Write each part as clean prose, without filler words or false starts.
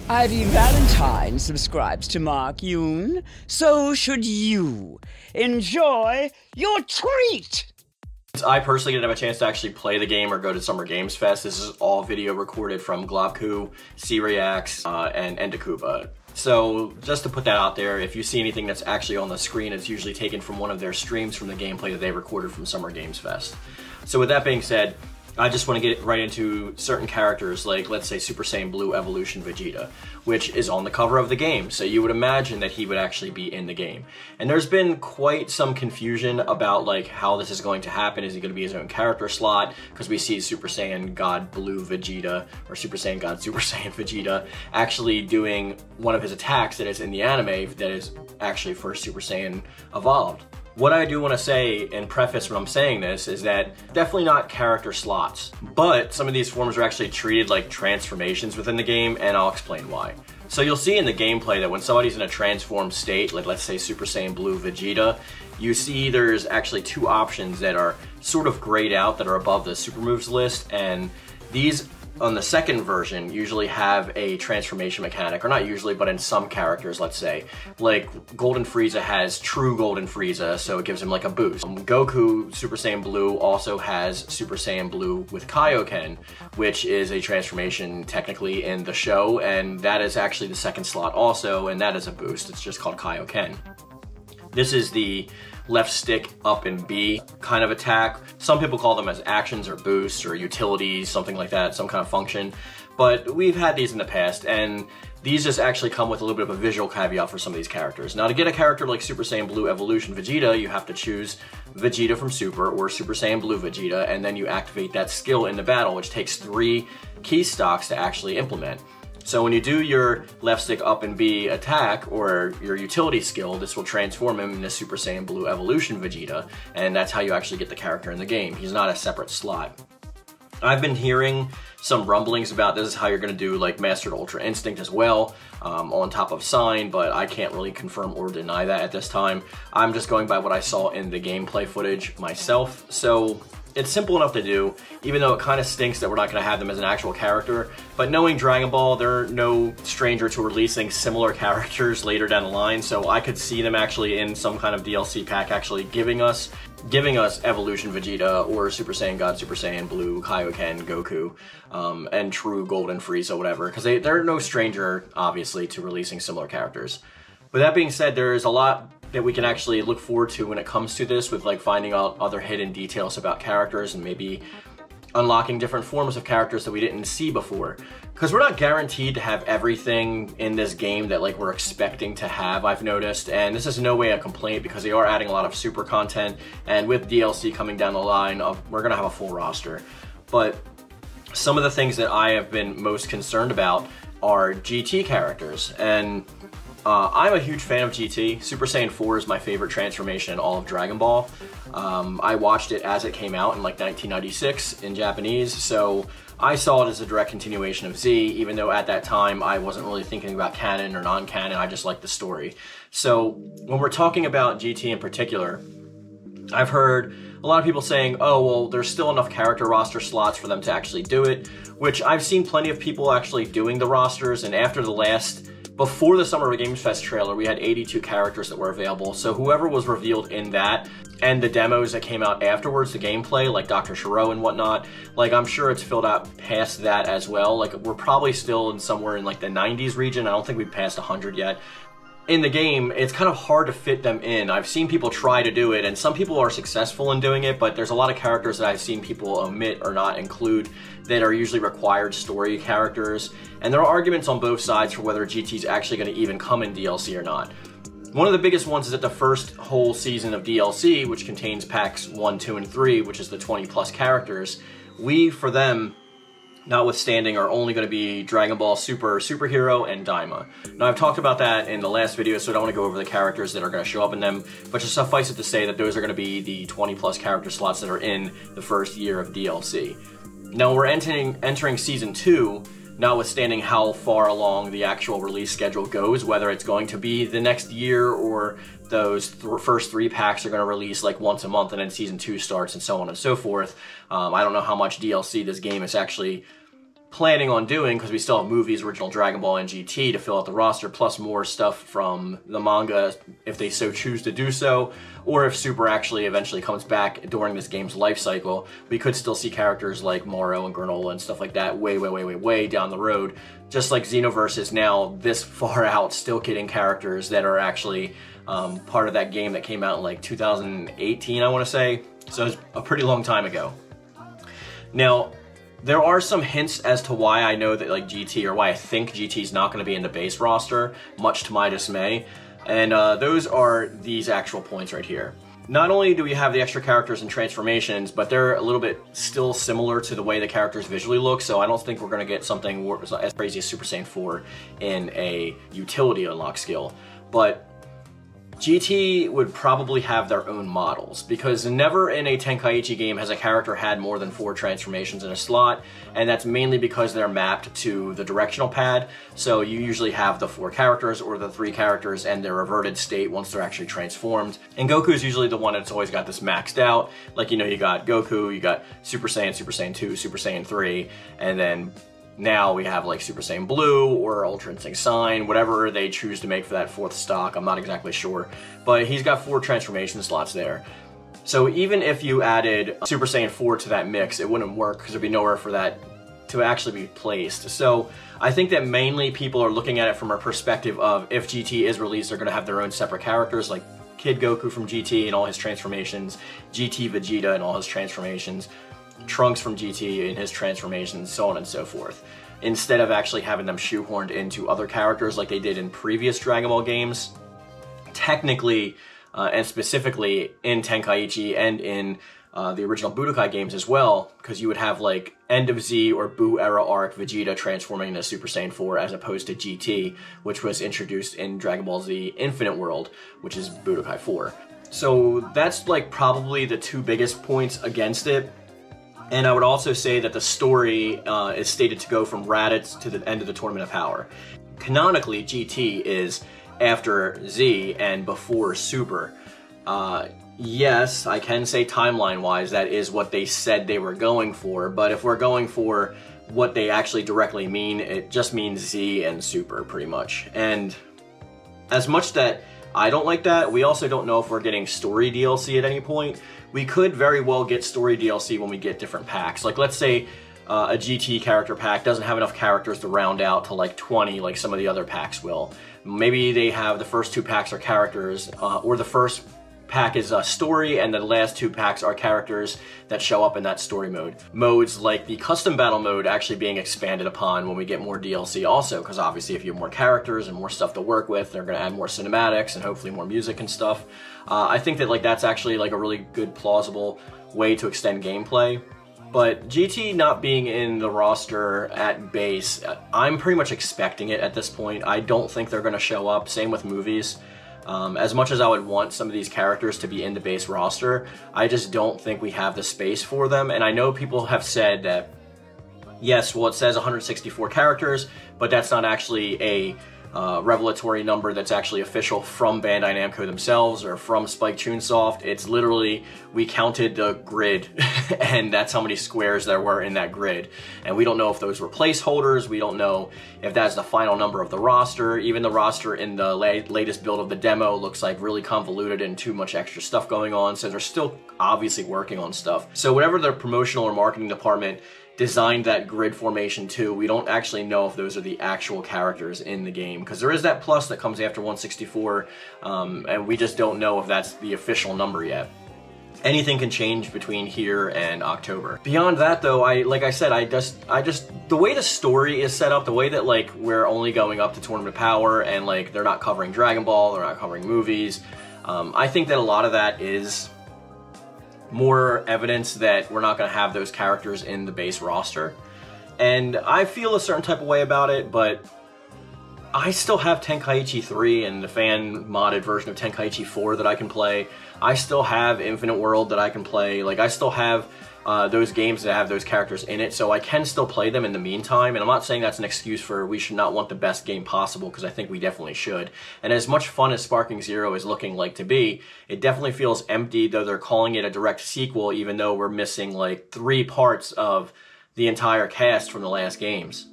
Ivy Valentine subscribes to Mark Yoon, so should you. Enjoy your treat! I personally didn't have a chance to actually play the game or go to Summer Games Fest. This is all video recorded from Globku, C-Reacts, and Endakuba. So just to put that out there, if you see anything that's actually on the screen, it's usually taken from one of their streams from the gameplay that they recorded from Summer Games Fest. So with that being said, I just want to get right into certain characters, like let's say Super Saiyan Blue Evolution Vegeta, which is on the cover of the game, so you would imagine that he would actually be in the game. And there's been quite some confusion about like how this is going to happen. Is he going to be his own character slot? Because we see Super Saiyan God Blue Vegeta, or Super Saiyan God Super Saiyan Vegeta, actually doing one of his attacks that is in the anime that is actually first Super Saiyan evolved. What I do want to say and preface when I'm saying this is that definitely not character slots, but some of these forms are actually treated like transformations within the game, and I'll explain why. So you'll see in the gameplay that when somebody's in a transformed state, like let's say Super Saiyan Blue Vegeta, you see there's actually two options that are sort of grayed out that are above the super moves list, and these on the second version usually have a transformation mechanic, or not usually, but in some characters, let's say. Like Golden Frieza has True Golden Frieza, so it gives him like a boost. Goku Super Saiyan Blue also has Super Saiyan Blue with Kaioken, which is a transformation technically in the show, and that is actually the second slot also, and that is a boost. It's just called Kaioken. This is the left stick up and B kind of attack. Some people call them as actions or boosts or utilities, something like that, some kind of function. But we've had these in the past, and these just actually come with a little bit of a visual caveat for some of these characters. Now, to get a character like Super Saiyan Blue Evolution Vegeta, you have to choose Vegeta from Super or Super Saiyan Blue Vegeta, and then you activate that skill in the battle, which takes 3 key stocks to actually implement. So when you do your left stick up and B attack, or your utility skill, this will transform him into Super Saiyan Blue Evolution Vegeta, and that's how you actually get the character in the game. He's not a separate slot. I've been hearing some rumblings about this is how you're going to do like Mastered Ultra Instinct as well, on top of Sign, but I can't really confirm or deny that at this time. I'm just going by what I saw in the gameplay footage myself, so it's simple enough to do, even though it kind of stinks that we're not going to have them as an actual character. But knowing Dragon Ball, they're no stranger to releasing similar characters later down the line, so I could see them actually in some kind of DLC pack actually giving us Evolution Vegeta or Super Saiyan God Super Saiyan Blue Kaioken Goku, and True Golden Frieza, whatever, because they're no stranger, obviously, to releasing similar characters. With that being said, there's a lot that we can actually look forward to when it comes to this, with like finding out other hidden details about characters and maybe unlocking different forms of characters that we didn't see before. Because we're not guaranteed to have everything in this game that like we're expecting to have, I've noticed, and this is no way a complaint because they are adding a lot of super content, and with DLC coming down the line, we're gonna have a full roster. But some of the things that I have been most concerned about are GT characters, and I'm a huge fan of GT. Super Saiyan 4 is my favorite transformation in all of Dragon Ball. I watched it as it came out in like 1996 in Japanese, so I saw it as a direct continuation of Z, even though at that time I wasn't really thinking about canon or non-canon, I just liked the story. So when we're talking about GT in particular, I've heard a lot of people saying, oh, well, there's still enough character roster slots for them to actually do it, which I've seen plenty of people actually doing the rosters, and after the before the Summer Games Fest trailer, we had 82 characters that were available, so whoever was revealed in that, and the demos that came out afterwards, the gameplay, like Dr. Shiro and whatnot, like I'm sure it's filled out past that as well. Like we're probably still in somewhere in like the 90s region, I don't think we've passed 100 yet. In the game, it's kind of hard to fit them in. I've seen people try to do it, and some people are successful in doing it, but there's a lot of characters that I've seen people omit or not include that are usually required story characters, and there are arguments on both sides for whether GT is actually going to even come in DLC or not. One of the biggest ones is that the first whole season of DLC, which contains packs 1, 2, and 3, which is the 20+ characters, for them, notwithstanding, are only going to be Dragon Ball Super, Superhero, and Daima. Now, I've talked about that in the last video, so I don't want to go over the characters that are going to show up in them, but just suffice it to say that those are going to be the 20+ character slots that are in the first year of DLC. Now, we're entering Season 2, notwithstanding how far along the actual release schedule goes, whether it's going to be the next year or those first 3 packs are going to release like once a month and then Season 2 starts and so on and so forth. I don't know how much DLC this game is actually planning on doing, because we still have movies, original Dragon Ball and GT to fill out the roster, plus more stuff from the manga if they so choose to do so, or if Super actually eventually comes back during this game's life cycle, we could still see characters like Moro and Granola and stuff like that way down the road, just like Xenoverse is now this far out, still getting characters that are actually part of that game that came out in like 2018, I want to say, so it's a pretty long time ago. Now, there are some hints as to why I know that like GT, or why I think GT is not going to be in the base roster, much to my dismay, and those are these actual points right here. Not only do we have the extra characters and transformations, but they're a little bit still similar to the way the characters visually look, so I don't think we're going to get something as crazy as Super Saiyan 4 in a utility unlock skill. But GT would probably have their own models, because never in a Tenkaichi game has a character had more than 4 transformations in a slot, and that's mainly because they're mapped to the directional pad, so you usually have the 4 characters or the 3 characters and their reverted state once they're actually transformed. And Goku's usually the one that's always got this maxed out, like, you know, you got Goku, you got Super Saiyan, Super Saiyan 2, Super Saiyan 3, and then now we have like Super Saiyan Blue or Ultra Instinct Sign, whatever they choose to make for that 4th stock, I'm not exactly sure. But he's got 4 transformation slots there. So even if you added Super Saiyan 4 to that mix, it wouldn't work because there'd be nowhere for that to actually be placed. So I think that mainly people are looking at it from a perspective of, if GT is released, they're going to have their own separate characters, like Kid Goku from GT and all his transformations, GT Vegeta and all his transformations, Trunks from GT and his transformations, so on and so forth, instead of actually having them shoehorned into other characters like they did in previous Dragon Ball games. Technically, and specifically in Tenkaichi and in the original Budokai games as well, because you would have like End of Z or Buu era arc Vegeta transforming into Super Saiyan 4 as opposed to GT, which was introduced in Dragon Ball Z Infinite World, which is Budokai 4. So that's like probably the 2 biggest points against it. And I would also say that the story is stated to go from Raditz to the end of the Tournament of Power. Canonically, GT is after Z and before Super. Yes, I can say timeline-wise that is what they said they were going for, but if we're going for what they actually directly mean, it just means Z and Super, pretty much. And as much that I don't like that, we also don't know if we're getting story DLC at any point. We could very well get story DLC when we get different packs. Like, let's say a GT character pack doesn't have enough characters to round out to like 20 like some of the other packs will. Maybe they have the first 2 packs are characters, or the first pack is a story and the last 2 packs are characters that show up in that story mode. Modes like the custom battle mode actually being expanded upon when we get more DLC also, because obviously if you have more characters and more stuff to work with, they're going to add more cinematics and hopefully more music and stuff. I think that like that's actually like a really good plausible way to extend gameplay. But GT not being in the roster at base, I'm pretty much expecting it at this point. I don't think they're going to show up. Same with movies. As much as I would want some of these characters to be in the base roster, I just don't think we have the space for them. And I know people have said that, yes, well, it says 164 characters, but that's not actually a revelatory number that's actually official from Bandai Namco themselves or from Spike Chunsoft. It's literally, we counted the grid and that's how many squares there were in that grid. And we don't know if those were placeholders. We don't know if that's the final number of the roster. Even the roster in the latest build of the demo looks like really convoluted and too much extra stuff going on. So they're still obviously working on stuff. So whatever their promotional or marketing department designed that grid formation to, we don't actually know if those are the actual characters in the game, because there is that plus that comes after 164, and we just don't know if that's the official number yet. Anything can change between here and October. Beyond that though, like I said, I just the way the story is set up, the way that like we're only going up to Tournament of Power and like they're not covering Dragon Ball, they're not covering movies, I think that a lot of that is more evidence that we're not going to have those characters in the base roster. And I feel a certain type of way about it, but I still have Tenkaichi 3 and the fan-modded version of Tenkaichi 4 that I can play. I still have Infinite World that I can play. Like, I still have those games that have those characters in it, so I can still play them in the meantime. And I'm not saying that's an excuse for we should not want the best game possible, because I think we definitely should. And as much fun as Sparking Zero is looking like to be, it definitely feels empty, though they're calling it a direct sequel, even though we're missing like 3 parts of the entire cast from the last games.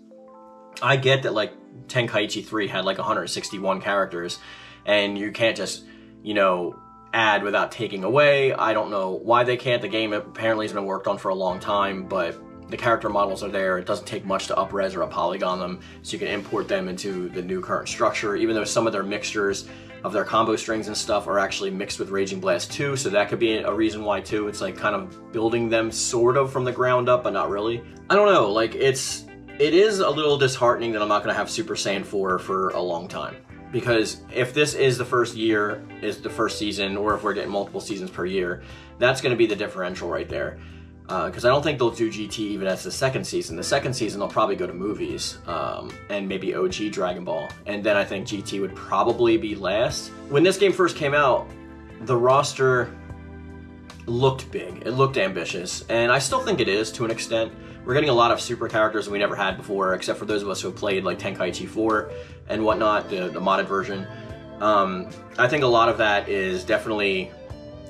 I get that like Tenkaichi 3 had like 161 characters, and you can't just, you know, add without taking away. I don't know why they can't. The game apparently has been worked on for a long time, but the character models are there. It doesn't take much to up-res or up-polygon them, so you can import them into the new current structure, even though some of their mixtures of their combo strings and stuff are actually mixed with Raging Blast 2, so that could be a reason why too. It's like kind of building them sort of from the ground up, but not really. I don't know, like it is a little disheartening that I'm not gonna have Super Saiyan 4 for a long time. Because if this is the first year, is the first season, or if we're getting multiple seasons per year, that's gonna be the differential right there. Because I don't think they'll do GT even as the second season. The second season they'll probably go to movies, and maybe OG Dragon Ball. And then I think GT would probably be last. When this game first came out, the roster looked big. It looked ambitious. And I still think it is to an extent. We're getting a lot of super characters that we never had before, except for those of us who have played like Tenkaichi 4 and whatnot, the modded version. I think a lot of that is definitely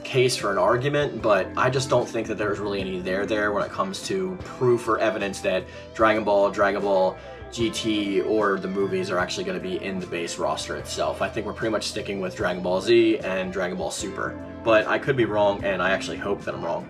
case for an argument, but I just don't think that there's really any there when it comes to proof or evidence that Dragon Ball GT, or the movies are actually going to be in the base roster itself. I think we're pretty much sticking with Dragon Ball Z and Dragon Ball Super, but I could be wrong, and I actually hope that I'm wrong.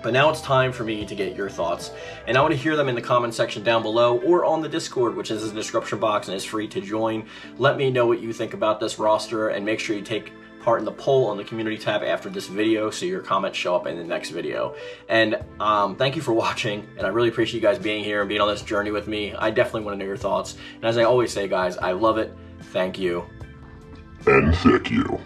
But now it's time for me to get your thoughts, and I want to hear them in the comment section down below or on the Discord, which is in the description box and is free to join. Let me know what you think about this roster, and make sure you take part in the poll on the community tab after this video so your comments show up in the next video. And thank you for watching, and I really appreciate you guys being here and being on this journey with me. I definitely want to know your thoughts, and as I always say, guys, I love it. Thank you. And thank you.